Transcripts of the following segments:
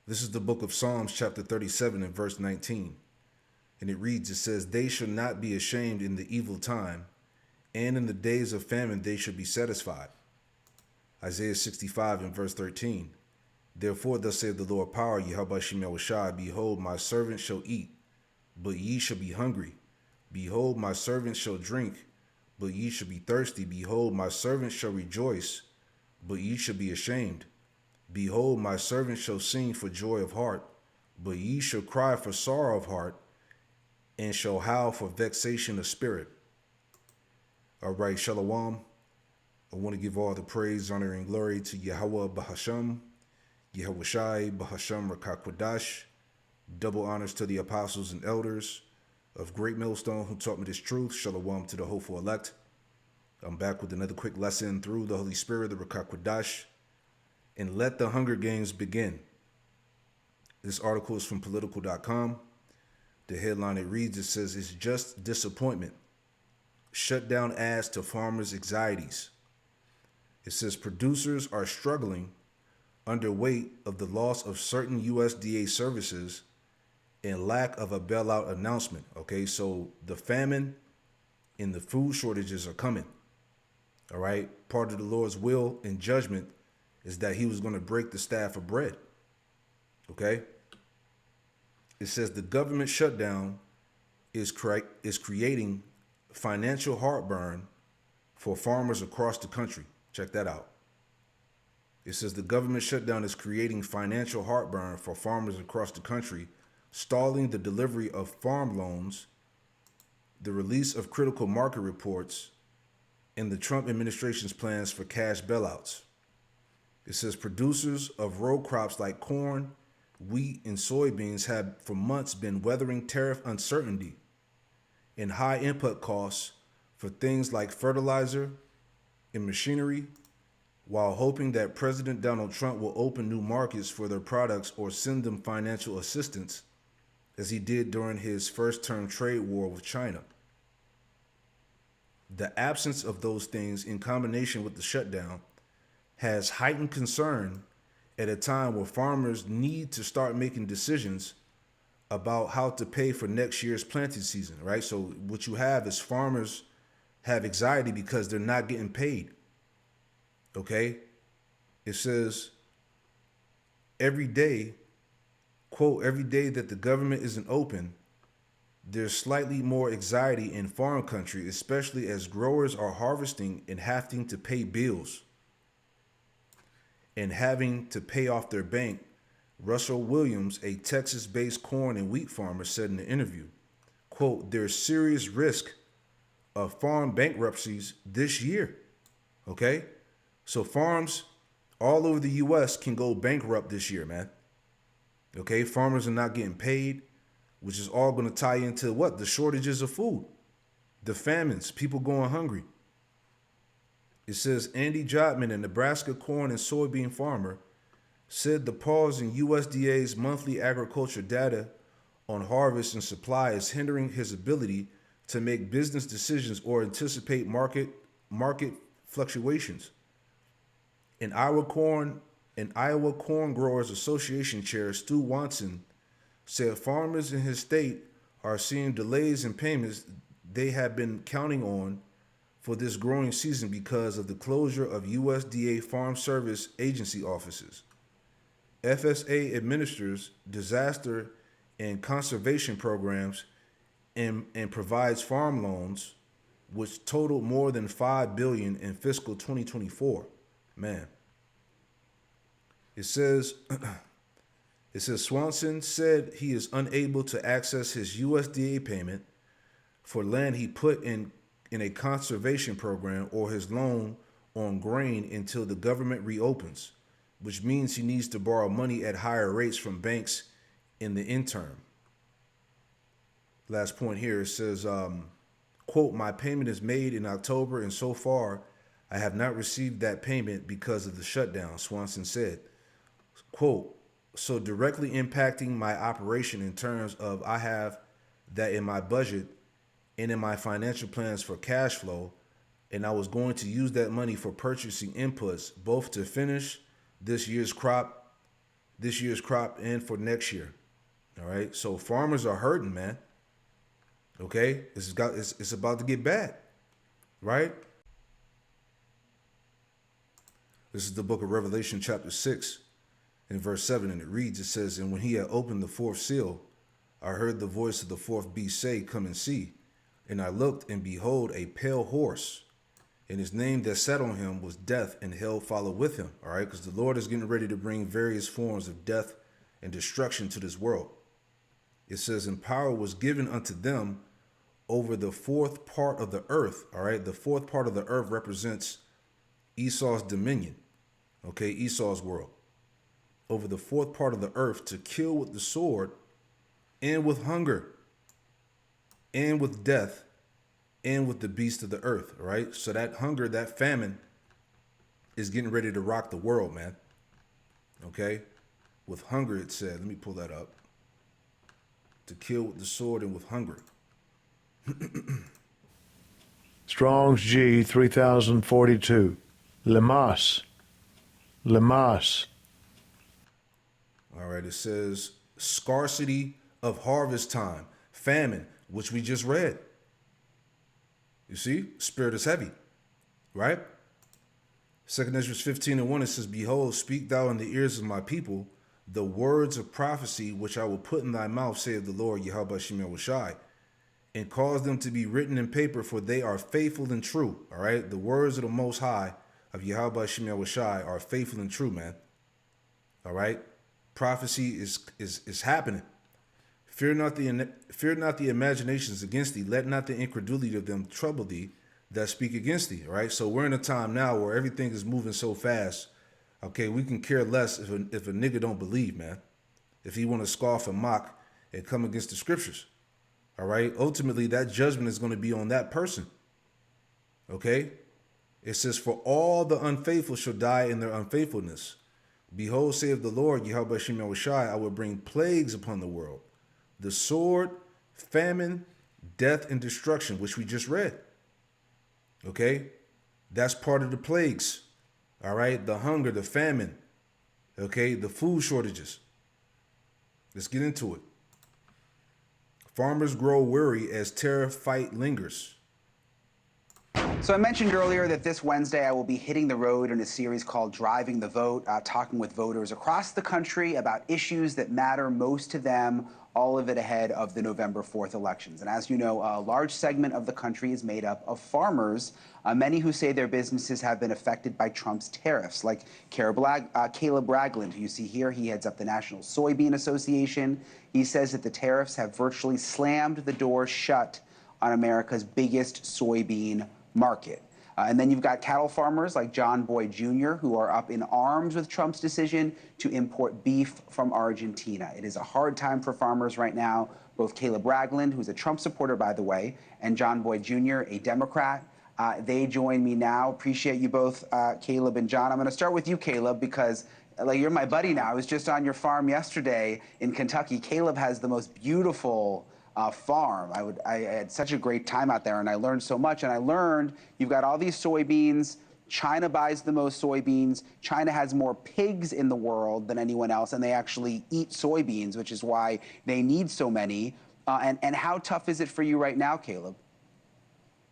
This is the book of Psalms, chapter 37, and verse 19. And it reads, it says, they shall not be ashamed in the evil time, and in the days of famine they shall be satisfied. Isaiah 65 and verse 13. Therefore, thus saith the Lord power, Yahweh Shemel Shai, behold, my servant shall eat, but ye shall be hungry. Behold, my servant shall drink, but ye shall be thirsty. Behold, my servant shall rejoice, but ye shall be ashamed. Behold, my servant shall sing for joy of heart, but ye shall cry for sorrow of heart, and shall howl for vexation of spirit. All right, Shalom. I want to give all the praise, honor, and glory to Yahweh Bahasham, Yahweh Shai, Bahasham Rakakwadash. Double honors to the apostles and elders of Great Millstone who taught me this truth. Shalom to the hopeful elect. I'm back with another quick lesson through the Holy Spirit, the Rakakwadash. And let the Hunger Games begin. This article is from political.com. The headline it reads, it says, it's just disappointment. Shutdown adds to farmers' anxieties. It says producers are struggling under weight of the loss of certain USDA services and lack of a bailout announcement. Okay, so the famine and the food shortages are coming. All right, part of the Lord's will and judgment is that he was going to break the staff of bread. Okay, it says the government shutdown is creating financial heartburn for farmers across the country. Check that out. It says the government shutdown is creating financial heartburn for farmers across the country, stalling the delivery of farm loans, the release of critical market reports, and the Trump administration's plans for cash bailouts. It says producers of row crops like corn, wheat, and soybeans have for months been weathering tariff uncertainty and high input costs for things like fertilizer and machinery, while hoping that President Donald Trump will open new markets for their products or send them financial assistance, as he did during his first-term trade war with China. The absence of those things in combination with the shutdown has heightened concern at a time where farmers need to start making decisions about how to pay for next year's planting season, right? So what you have is farmers have anxiety because they're not getting paid. Okay? It says every day, quote, every day that the government isn't open, there's slightly more anxiety in farm country, especially as growers are harvesting and having to pay bills and having to pay off their bank. Russell Williams, a Texas-based corn and wheat farmer, said in an interview, quote, there's serious risk of farm bankruptcies this year. Okay? So farms all over the U.S. can go bankrupt this year, man. Okay? Farmers are not getting paid, which is all going to tie into what? The shortages of food, the famines, people going hungry. It says Andy Jotman, a Nebraska corn and soybean farmer, said the pause in USDA's monthly agriculture data on harvest and supply is hindering his ability to make business decisions or anticipate market fluctuations. An Iowa Corn Growers Association chair Stu Watson said farmers in his state are seeing delays in payments they have been counting on for this growing season because of the closure of USDA Farm Service Agency offices. FSA administers disaster and conservation programs and provides farm loans, which totaled more than $5 billion in fiscal 2024. Man. It says Swanson said he is unable to access his USDA payment for land he put in a conservation program or his loan on grain until the government reopens, which means he needs to borrow money at higher rates from banks in the interim. Last point here, it says, quote, my payment is made in October and so far I have not received that payment because of the shutdown, Swanson said. Quote, so directly impacting my operation in terms of I have that in my budget and in my financial plans for cash flow, and I was going to use that money for purchasing inputs, both to finish this year's crop this year's crop and for next year. All right. So farmers are hurting, man. Okay. It's about to get bad. Right? This is the book of Revelation, chapter 6, in verse 7, and it reads, it says, "And when he had opened the fourth seal, I heard the voice of the fourth beast say, Come and see. And I looked, and behold, a pale horse, and his name that sat on him was Death, and hell followed with him." All right, because the Lord is getting ready to bring various forms of death and destruction to this world. It says, "And power was given unto them over the fourth part of the earth." All right, the fourth part of the earth represents Esau's dominion. Okay, Esau's world. Over the fourth part of the earth to kill with the sword and with hunger and with death and with the beast of the earth. All right, so that hunger, that famine is getting ready to rock the world, man. Okay, with hunger, it said, let me pull that up. To kill with the sword and with hunger. Strong's G 3042. Lemas. Lemas. All right, it says scarcity of harvest time, famine, which we just read. You see, spirit is heavy, right? 2 Ezra 15:1, it says, "Behold, speak thou in the ears of my people the words of prophecy which I will put in thy mouth, saith the Lord, Yahweh Shem Yahushai, and cause them to be written in paper, for they are faithful and true." All right, the words of the Most High of Yahweh Shem Yahushai are faithful and true, man. All right, prophecy is happening. Fear not the imaginations against thee. Let not the incredulity of them trouble thee that speak against thee. All right, so we're in a time now where everything is moving so fast. Okay, we can care less if a nigga don't believe, man. If he want to scoff and mock and come against the scriptures. All right, ultimately that judgment is going to be on that person. Okay, it says, "For all the unfaithful shall die in their unfaithfulness. Behold, saith the Lord, Yahweh Shem Yahushai, I will bring plagues upon the world, the sword, famine, death, and destruction," which we just read. Okay, that's part of the plagues. All right, the hunger, the famine, okay, the food shortages. Let's get into it. Farmers grow weary as tariff fight lingers. So I mentioned earlier that this Wednesday I will be hitting the road in a series called Driving the Vote, talking with voters across the country about issues that matter most to them, all of it ahead of the November 4th elections. And as you know, a large segment of the country is made up of farmers, many who say their businesses have been affected by Trump's tariffs, like Caleb Ragland, who you see here. He heads up the National Soybean Association. He says that the tariffs have virtually slammed the door shut on America's biggest soybean market. And then you've got cattle farmers like John Boy Jr., who are up in arms with Trump's decision to import beef from Argentina. It is a hard time for farmers right now. Both Caleb Ragland, who's a Trump supporter, by the way, and John Boy Jr., a Democrat, they join me now. Appreciate you both, Caleb and John. I'm going to start with you, Caleb, because you're my buddy now. I was just on your farm yesterday in Kentucky. Caleb has the most beautiful farm. I had such a great time out there, and I learned so much. And I learned you've got all these soybeans. China buys the most soybeans. China has more pigs in the world than anyone else, and they actually eat soybeans, which is why they need so many. And how tough is it for you right now, Caleb?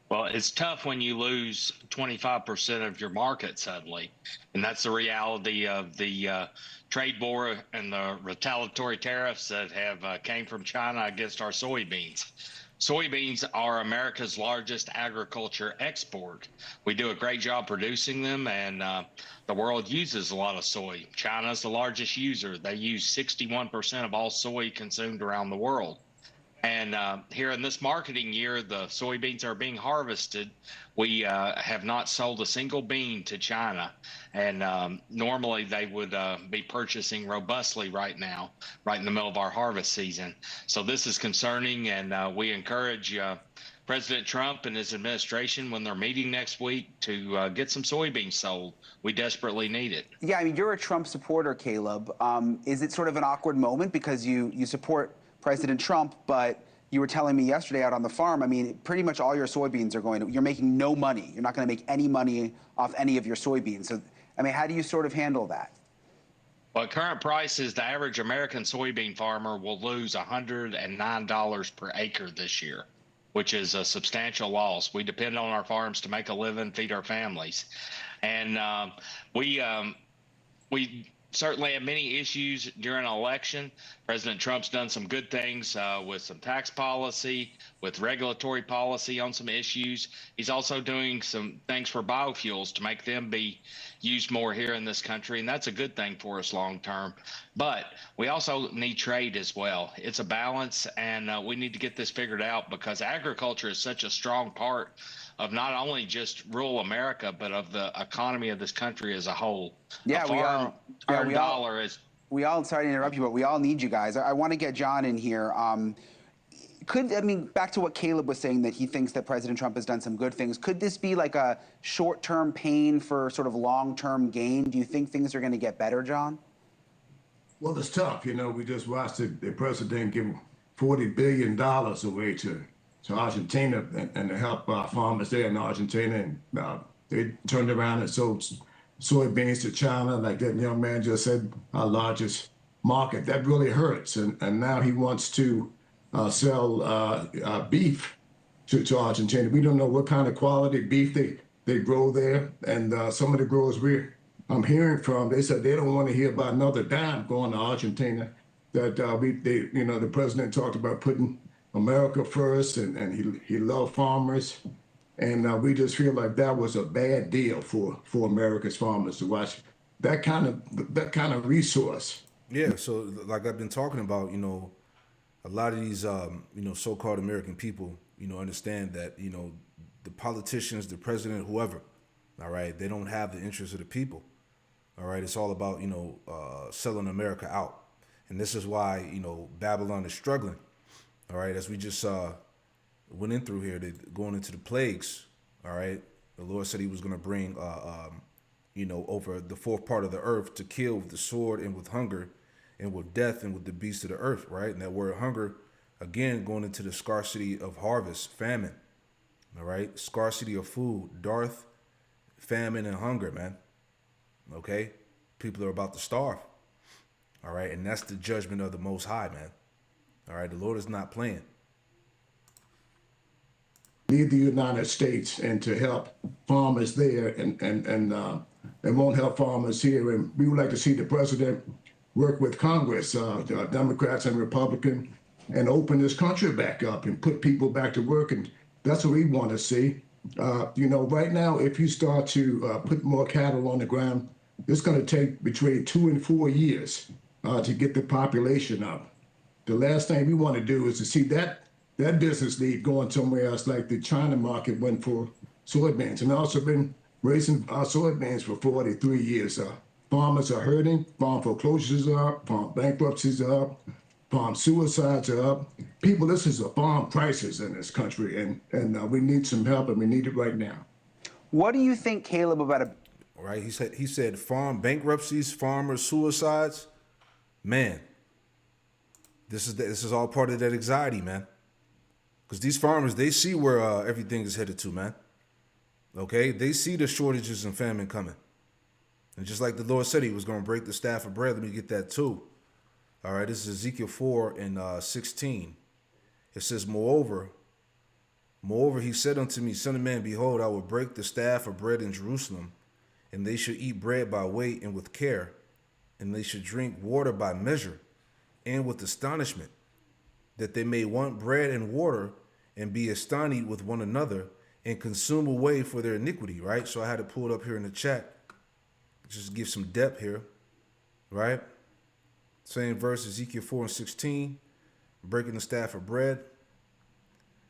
Well, it's tough when you lose 25% of your market suddenly. And that's the reality of the trade war and the retaliatory tariffs that have came from China against our soybeans. Soybeans are America's largest agriculture export. We do a great job producing them, and the world uses a lot of soy. China's the largest user. They use 61% of all soy consumed around the world. And here in this marketing year, the soybeans are being harvested. We have not sold a single bean to China. And normally they would be purchasing robustly right now, right in the middle of our harvest season. So this is concerning, and we encourage President Trump and his administration, when they're meeting next week, to get some soybeans sold. We desperately need it. Yeah, I mean, you're a Trump supporter, Caleb. Is it sort of an awkward moment because you support President Trump, but you were telling me yesterday out on the farm, I mean, pretty much all your soybeans are you're making no money. You're not going to make any money off any of your soybeans. So, I mean, how do you sort of handle that? Well, at current prices, the average American soybean farmer will lose $109 per acre this year, which is a substantial loss. We depend on our farms to make a living, feed our families, and we we certainly have many issues during an election. President Trump's done some good things with some tax policy, with regulatory policy on some issues. He's also doing some things for biofuels to make them be used more here in this country, and that's a good thing for us long term. But we also need trade as well. It's a balance, and we need to get this figured out because agriculture is such a strong part of not only just rural America, but of the economy of this country as a whole. Yeah, a farm earned dollar is. We all, sorry to interrupt you, but we all need you guys. I want to get John in here. Back to what Caleb was saying, that he thinks that President Trump has done some good things. Could this be like a short-term pain for sort of long-term gain? Do you think things are going to get better, John? Well, it's tough. You know, we just watched the president give $40 billion away to Argentina and to help farmers there in Argentina. And they turned around and sold soybeans to China, like that young man just said, our largest market. That really hurts. And now he wants to sell beef to Argentina. We don't know what kind of quality beef they grow there. And some of the growers I'm hearing from, they said they don't want to hear about another dime going to Argentina. That the president talked about putting America first, and he loved farmers. And we just feel like that was a bad deal for America's farmers to watch that kind of resource. Yeah, so like I've been talking about, a lot of these, so-called American people, understand that, the politicians, the president, whoever, all right, they don't have the interests of the people. All right, it's all about, selling America out. And this is why, Babylon is struggling. All right, as we just went in through here, going into the plagues. All right, the Lord said he was going to bring, over the fourth part of the earth to kill with the sword and with hunger and with death and with the beasts of the earth. Right. And that word hunger, again, going into the scarcity of harvest, famine. All right. Scarcity of food, dearth, famine, and hunger, man. Okay. People are about to starve. All right. And that's the judgment of the Most High, man. All right. The Lord is not playing. Leave the United States and to help farmers there, and won't help farmers here. And we would like to see the president work with Congress, Democrats and Republicans, and open this country back up and put people back to work. And that's what we want to see. Right now, if you start to put more cattle on the ground, it's going to take between 2 and 4 years to get the population up. The last thing we want to do is to see that business lead going somewhere else, like the China market went for soybeans. And also been raising our soybeans for 43 years. Farmers are hurting, farm foreclosures are up, farm bankruptcies are up, farm suicides are up. People, this is a farm crisis in this country, and we need some help, and we need it right now. What do you think, Caleb, about a... All right, he said farm bankruptcies, farmers suicides. Man, this is all part of that anxiety, man. Because these farmers, they see where everything is headed to, man. Okay? They see the shortages and famine coming. And just like the Lord said he was going to break the staff of bread, let me get that too. All right, this is Ezekiel 4 and 16. It says, Moreover, he said unto me, Son of man, behold, I will break the staff of bread in Jerusalem, and they should eat bread by weight and with care, and they should drink water by measure and with astonishment, that they may want bread and water and be astonished with one another and consume away for their iniquity, right? So I had to pull it up here in the chat, just to give some depth here, right? Same verse, Ezekiel 4 and 16, breaking the staff of bread.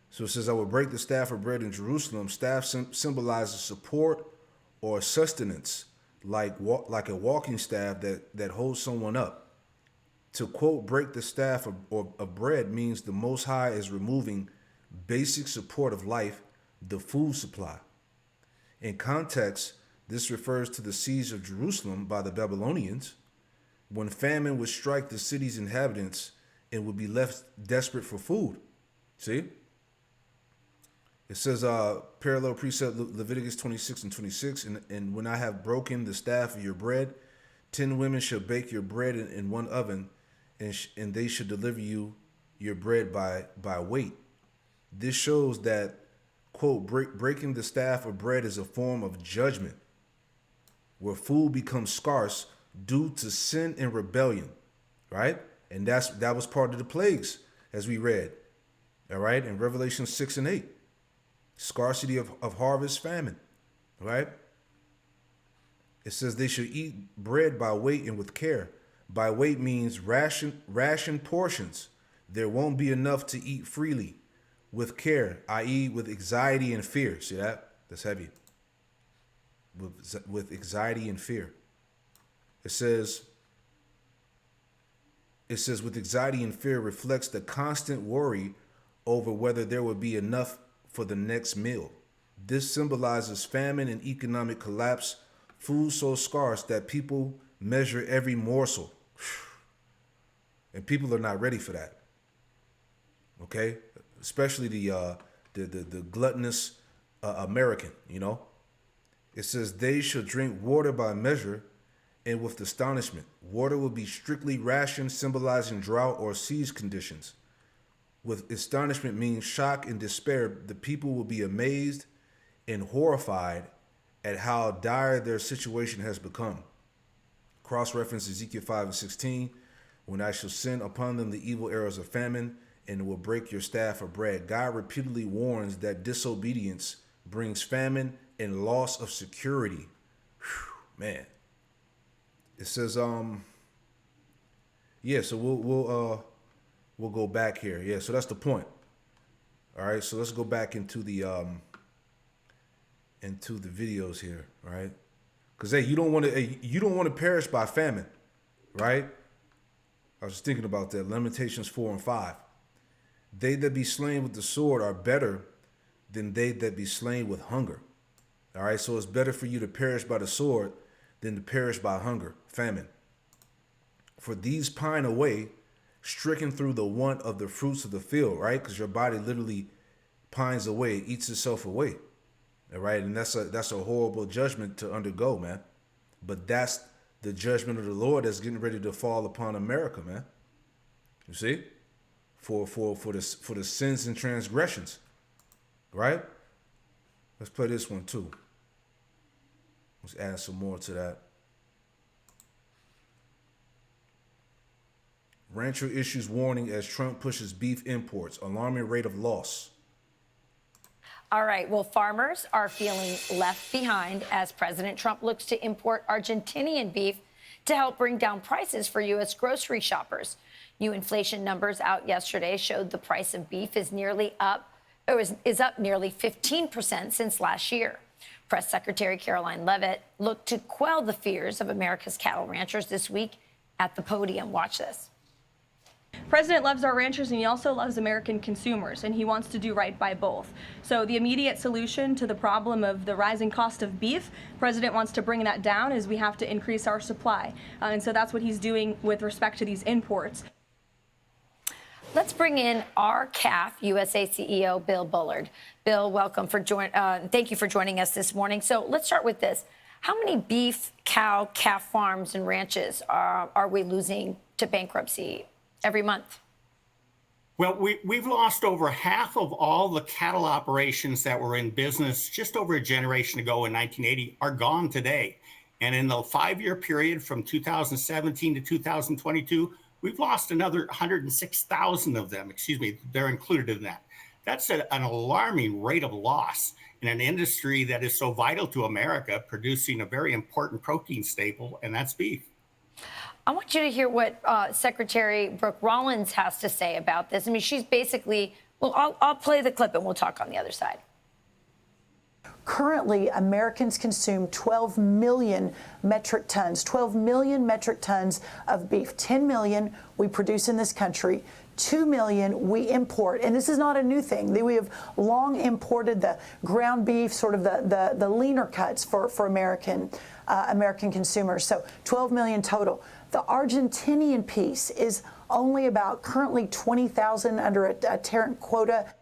So it says, I will break the staff of bread in Jerusalem. Staff symbolizes support or sustenance, like a walking staff that holds someone up. To quote, break the staff of bread means the Most High is removing basic support of life, the food supply. In context, this refers to the siege of Jerusalem by the Babylonians, when famine would strike the city's inhabitants and would be left desperate for food. See? It says, parallel precept, Leviticus 26 and 26, and when I have broken the staff of your bread, 10 women shall bake your bread in one oven, and they should deliver you your bread by weight. This shows that, quote, breaking the staff of bread is a form of judgment, where food becomes scarce due to sin and rebellion, right? And that was part of the plagues, as we read, all right, in Revelation 6 and 8. Scarcity of harvest, famine, right? It says they should eat bread by weight and with care. By weight means ration portions. There won't be enough to eat freely. With care, i.e. with anxiety and fear. See that? That's heavy. With anxiety and fear. It says with anxiety and fear reflects the constant worry over whether there will be enough for the next meal. This symbolizes famine and economic collapse, food so scarce that people measure every morsel. And people are not ready for that. Okay? Especially the gluttonous American, you know? It says they should drink water by measure and with astonishment. Water will be strictly rationed, symbolizing drought or siege conditions. With astonishment means shock and despair. The people will be amazed and horrified at how dire their situation has become. Cross-reference Ezekiel 5 and 16. When I shall send upon them the evil arrows of famine, and will break your staff of bread. God repeatedly warns that disobedience brings famine and loss of security. Whew, man. It says, yeah, so we'll go back here. Yeah, so that's the point. All right, so let's go back into the videos here, right? Because hey, you don't want to perish by famine, right? I was just thinking about that. Lamentations 4 and 5. They that be slain with the sword are better than they that be slain with hunger. All right, so it's better for you to perish by the sword than to perish by hunger, famine. For these pine away, stricken through the want of the fruits of the field, right? Because your body literally pines away, eats itself away. All right, and that's a horrible judgment to undergo, man. But that's the judgment of the Lord that's getting ready to fall upon America, man. You see? For the sins and transgressions, right? Let's play this one too. Let's add some more to that. Rancher issues warning as Trump pushes beef imports, alarming rate of loss. All right, well, farmers are feeling left behind as President Trump looks to import Argentinian beef to help bring down prices for U.S. grocery shoppers. New inflation numbers out yesterday showed the price of beef is up nearly 15% since last year. Press Secretary Caroline Leavitt looked to quell the fears of America's cattle ranchers this week at the podium. Watch this. President loves our ranchers and he also loves American consumers, and he wants to do right by both. So the immediate solution to the problem of the rising cost of beef, President wants to bring that down as we have to increase our supply. And so that's what he's doing with respect to these imports. Let's bring in our CAF USA CEO, Bill Bullard. Bill, welcome thank you for joining us this morning. So let's start with this. How many beef, cow, calf farms and ranches are we losing to bankruptcy every month? Well, we've lost over half of all the cattle operations that were in business just over a generation ago in 1980 are gone today. And in the 5-year period from 2017 to 2022, we've lost another 106,000 of them. Excuse me, they're included in that. That's an alarming rate of loss in an industry that is so vital to America, producing a very important protein staple, and that's beef. I want you to hear what Secretary Brooke Rollins has to say about this. I mean, she's basically, well, I'll play the clip and we'll talk on the other side. Currently, Americans consume 12 million metric tons of beef. 10 million we produce in this country. 2 million we import. And this is not a new thing. We have long imported the ground beef, sort of the leaner cuts for American consumers. So 12 million total. The Argentinian piece is only about currently 20,000 under a Tarrant quota.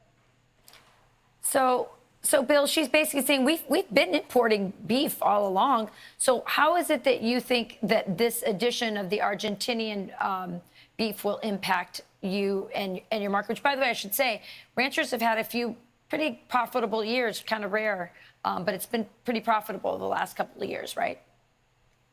So So, Bill, she's basically saying we've been importing beef all along. So, how is it that you think that this addition of the Argentinian beef will impact you and your market? Which, by the way, I should say, ranchers have had a few pretty profitable years, kind of rare, but it's been pretty profitable the last couple of years, right?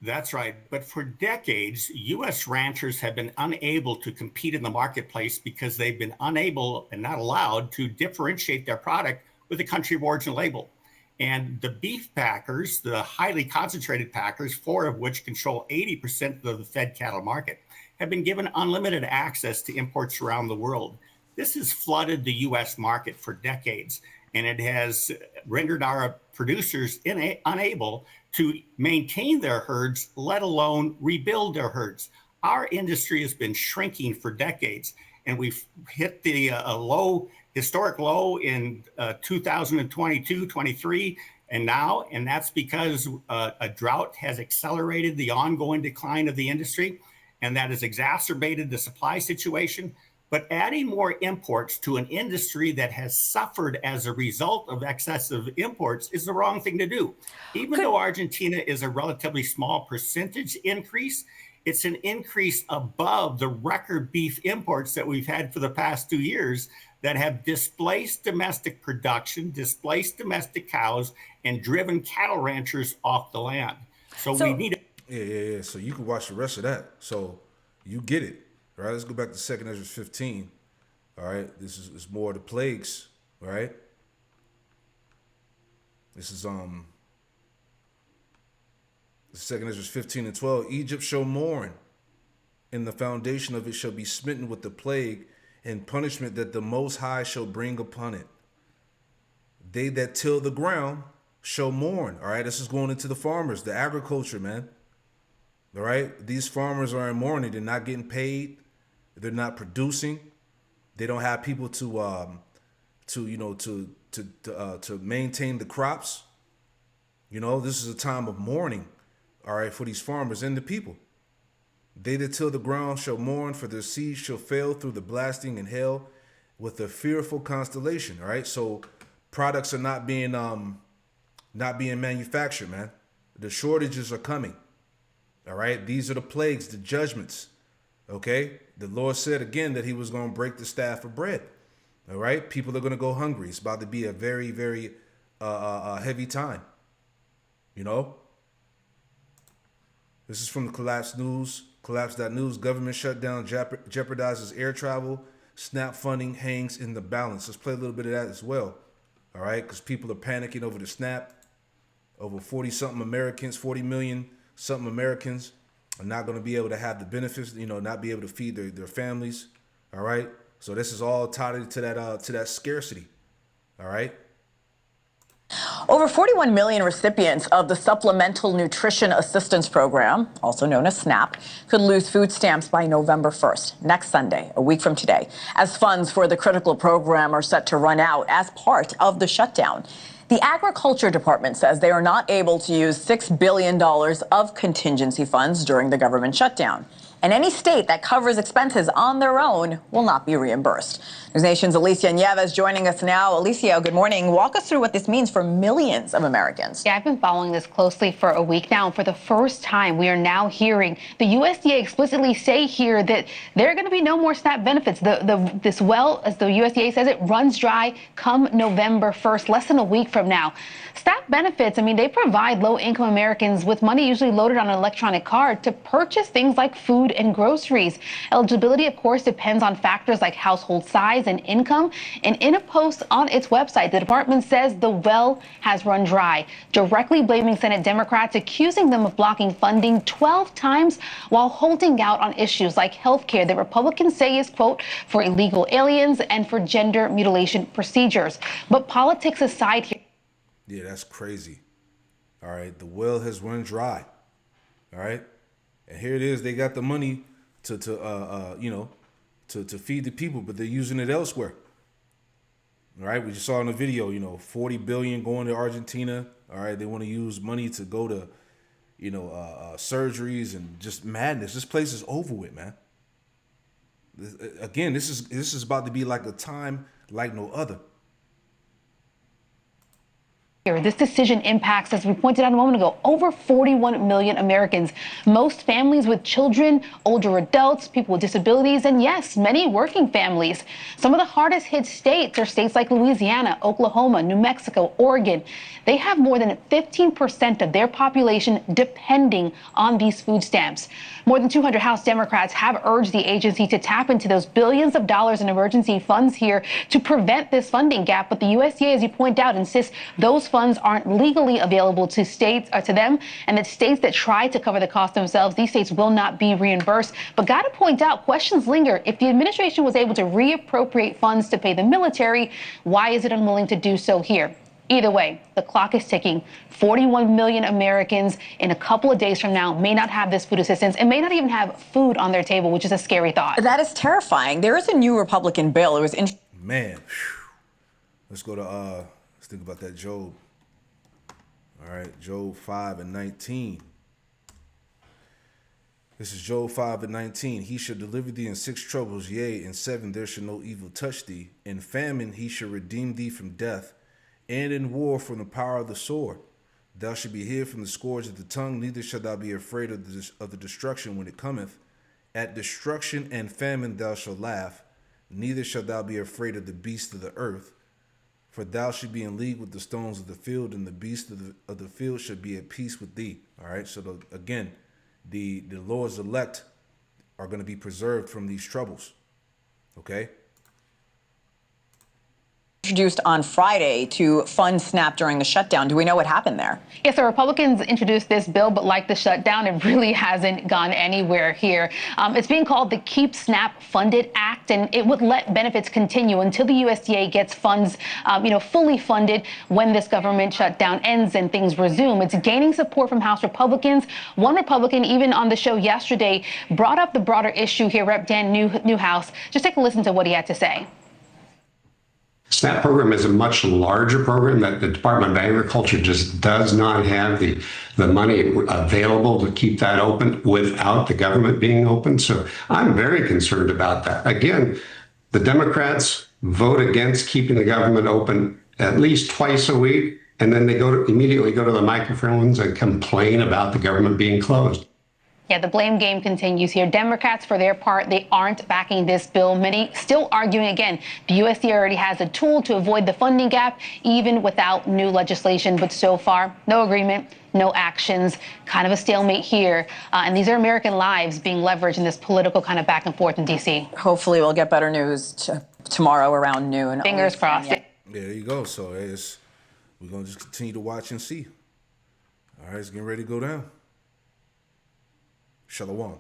That's right. But for decades, U.S. ranchers have been unable to compete in the marketplace because they've been unable and not allowed to differentiate their product with a country of origin label. And the beef packers, the highly concentrated packers, 4 of which control 80% of the fed cattle market, have been given unlimited access to imports around the world. This has flooded the U.S. market for decades, and it has rendered our producers unable to maintain their herds, let alone rebuild their herds. Our industry has been shrinking for decades, and we've hit the historic low in 2022, 23, and now, and that's because a drought has accelerated the ongoing decline of the industry, and that has exacerbated the supply situation. But adding more imports to an industry that has suffered as a result of excessive imports is the wrong thing to do. Even though Argentina is a relatively small percentage increase, it's an increase above the record beef imports that we've had for the past 2 years that have displaced domestic production, displaced domestic cows, and driven cattle ranchers off the land. So we need to. Yeah. So you can watch the rest of that. So you get it. All right, let's go back to 2 Ezra 15. All right, this is more of the plagues. All right, this is 2 Ezra 15 and 12. Egypt shall mourn, and the foundation of it shall be smitten with the plague and punishment that the Most High shall bring upon it. They that till the ground shall mourn. All right, this is going into the farmers, the agriculture, man. All right, these farmers are in mourning. They're not getting paid. They're not producing. They don't have people to maintain the crops. You know, this is a time of mourning, all right, for these farmers and the people. They that till the ground shall mourn, for their seed shall fail through the blasting and hail with a fearful constellation. All right, so products are not being manufactured, man. The shortages are coming. All right, these are the plagues, the judgments. Okay, the Lord said again that he was going to break the staff of bread. All right, people are going to go hungry. It's about to be a very, very heavy time. You know, this is from the Collapse News, collapse.news. Government shutdown jeopardizes air travel. SNAP funding hangs in the balance. Let's play a little bit of that as well. All right, because people are panicking over the SNAP. Over 40 million something Americans are not going to be able to have the benefits, not be able to feed their families. All right. So this is all tied to that scarcity. All right. Over 41 million recipients of the Supplemental Nutrition Assistance Program, also known as SNAP, could lose food stamps by November 1st, next Sunday, a week from today, as funds for the critical program are set to run out as part of the shutdown. The Agriculture Department says they are not able to use $6 billion of contingency funds during the government shutdown. And any state that covers expenses on their own will not be reimbursed. News Nation's Alicia Nieves joining us now. Alicia, good morning. Walk us through what this means for millions of Americans. Yeah, I've been following this closely for a week now. And for the first time, we are now hearing the USDA explicitly say here that there are going to be no more SNAP benefits. This well, as the USDA says, it runs dry come November 1st, less than a week from now. SNAP benefits, they provide low-income Americans with money usually loaded on an electronic card to purchase things like food and groceries. Eligibility, of course, depends on factors like household size and income. And in a post on its website, the department says the well has run dry, directly blaming Senate Democrats, accusing them of blocking funding 12 times while holding out on issues like health care that Republicans say is, quote, for illegal aliens and for gender mutilation procedures. But politics aside here. Yeah, that's crazy. All right, the well has run dry. All right, and here it is. They got the money to feed the people, but they're using it elsewhere. All right, we just saw in the video, 40 billion going to Argentina. All right, they want to use money to go to, surgeries and just madness. This place is over with, man. Again, this is about to be like a time like no other. here. This decision impacts, as we pointed out a moment ago, over 41 million Americans, most families with children, older adults, people with disabilities, and yes, many working families. Some of the hardest hit states are states like Louisiana, Oklahoma, New Mexico, Oregon. They have more than 15% of their population depending on these food stamps. More than 200 House Democrats have urged the agency to tap into those billions of dollars in emergency funds here to prevent this funding gap. But the USDA, as you point out, insists those funds aren't legally available to states or to them, and that states that try to cover the cost themselves, these states will not be reimbursed. But got to point out, questions linger. If the administration was able to reappropriate funds to pay the military, why is it unwilling to do so here? Either way, the clock is ticking. 41 million Americans in a couple of days from now may not have this food assistance and may not even have food on their table, which is a scary thought. That is terrifying. There is a new Republican bill. It was Man, let's go to let's think about that Job. All right, Job 5:19. This is Job 5:19. He shall deliver thee in 6 troubles, yea, in 7 there shall no evil touch thee. In famine he shall redeem thee from death, and in war from the power of the sword. Thou shalt be hid from the scourge of the tongue, neither shalt thou be afraid of the destruction when it cometh. At destruction and famine thou shalt laugh, neither shalt thou be afraid of the beasts of the earth. For thou shalt be in league with the stones of the field, and the beasts of the field shall be at peace with thee. All right, so again, the Lord's elect are going to be preserved from these troubles. Okay? introduced on Friday to fund SNAP during the shutdown. Do we know what happened there? Yes, the Republicans introduced this bill, but like the shutdown, it really hasn't gone anywhere here. It's being called the Keep SNAP Funded Act, and it would let benefits continue until the USDA gets funds, fully funded when this government shutdown ends and things resume. It's gaining support from House Republicans. One Republican, even on the show yesterday, brought up the broader issue here, Rep. Dan Newhouse. Just take a listen to what he had to say. SNAP program is a much larger program that the Department of Agriculture just does not have the money available to keep that open without the government being open. So I'm very concerned about that. Again, the Democrats vote against keeping the government open at least twice a week, and then they immediately go to the microphones and complain about the government being closed. Yeah, the blame game continues here. Democrats, for their part, they aren't backing this bill. Many still arguing, again, the USDA already has a tool to avoid the funding gap, even without new legislation. But so far, no agreement, no actions, kind of a stalemate here. And these are American lives being leveraged in this political kind of back and forth in D.C. Hopefully we'll get better news tomorrow around noon. Fingers crossed. Yeah, there you go. So we're going to just continue to watch and see. All right, it's getting ready to go down. Shalom.